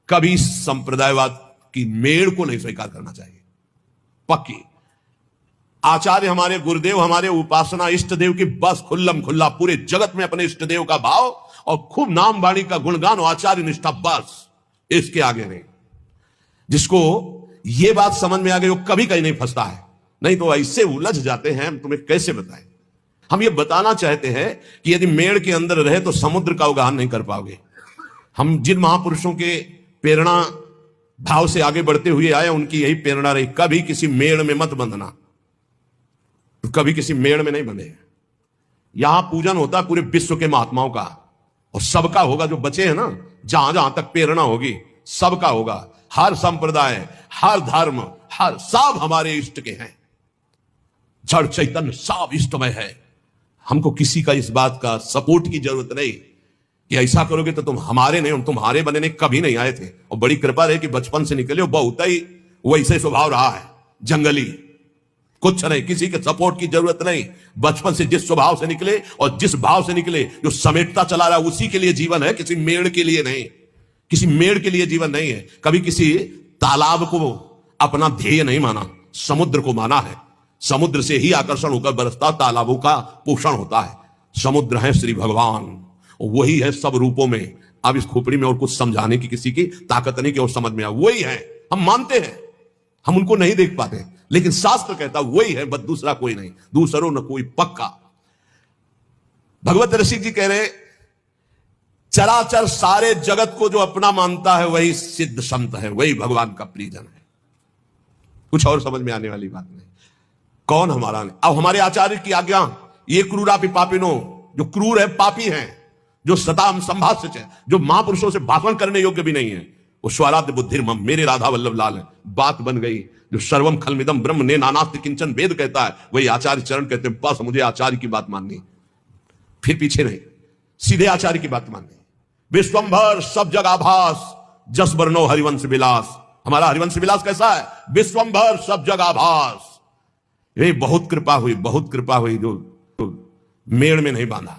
कभी संप्रदायवाद की मेड़ को नहीं स्वीकार करना चाहिए। पक्की आचार्य हमारे गुरुदेव, हमारे उपासना इष्ट देव की बस खुल्लम खुल्ला पूरे जगत में अपने इष्ट देव का भाव और खूब नाम वाणी का गुणगान और आचार्य निष्ठा, बस इसके आगे नहीं। जिसको यह बात समझ में आ गई वो कभी कहीं नहीं फंसता है, नहीं तो ऐसे उलझ जाते हैं। हम तुम्हें कैसे बताएं। हम ये बताना चाहते हैं कि यदि मेड़ के अंदर रहे तो समुद्र का उगान नहीं कर पाओगे। हम जिन महापुरुषों के प्रेरणा भाव से आगे बढ़ते हुए आए, उनकी यही प्रेरणा रही, कभी किसी मेड़ में मत बंधना। तो कभी किसी मेड़ में नहीं बंधे। यहां पूजन होता है पूरे विश्व के महात्माओं का, और सबका होगा। जो बचे हैं ना, जहां जहां तक प्रेरणा होगी सबका होगा। हर संप्रदाय, हर धर्म, हर सब हमारे इष्ट के हैं। जड़ चैतन्य सब इष्टमय है। हमको किसी का इस बात का सपोर्ट की जरूरत नहीं कि ऐसा करोगे तो तुम हमारे नहीं, हम तुम्हारे बनने कभी नहीं आए थे। और बड़ी कृपा है कि बचपन से निकले हो, बहुत ही वैसे स्वभाव रहा है, जंगली, कुछ नहीं, किसी के सपोर्ट की जरूरत नहीं। बचपन से जिस स्वभाव से निकले और जिस भाव से निकले, जो समेटता चला रहा है, उसी के लिए जीवन है, किसी मेड़ के लिए नहीं। किसी मेड़ के लिए जीवन नहीं है। कभी किसी तालाब को अपना ध्येय नहीं माना, समुद्र को माना है। समुद्र से ही आकर्षण होकर बरसता, तालाबों का पोषण होता है। समुद्र है श्री भगवान, वही है सब रूपों में। अब इस खोपड़ी में और कुछ समझाने की किसी की ताकत नहीं कि और समझ में आ, वही है। हम मानते हैं, हम उनको नहीं देख पाते, लेकिन शास्त्र कहता वही है, बस दूसरा कोई नहीं, दूसरों न कोई पक्का। भगवत ऋषि जी कह रहे, चराचर सारे जगत को जो अपना मानता है वही सिद्ध संत है, वही भगवान का प्रियजन है। कुछ और समझ में आने वाली बात नहीं। कौन हमारा नहीं। अब हमारे आचार्य की आज्ञा, ये क्रूरापि पापिनो, जो क्रूर है, पापी हैं, जो सताम संभाष्य, जो महापुरुषों से भाषण करने योग्य भी नहीं है, वो स्वराध्य बुद्धिर्मम, मेरे राधा वल्लभ लाल है। बात बन गई। जो सर्वम खलमिदम ब्रह्म ने नानास्ति किंचन वेद कहता है, वही आचार्य चरण कहते हैं। बस मुझे आचार्य की बात माननी, फिर पीछे नहीं, सीधे आचार्य की बात माननी। विश्वंभर सब जग आभास, जस बरनो हरिवंश विलास। हमारा हरिवंश विलास कैसा है? विश्वंभर सब जग आभास। ये बहुत कृपा हुई, बहुत कृपा हुई, जो मेड़ में नहीं बांधा।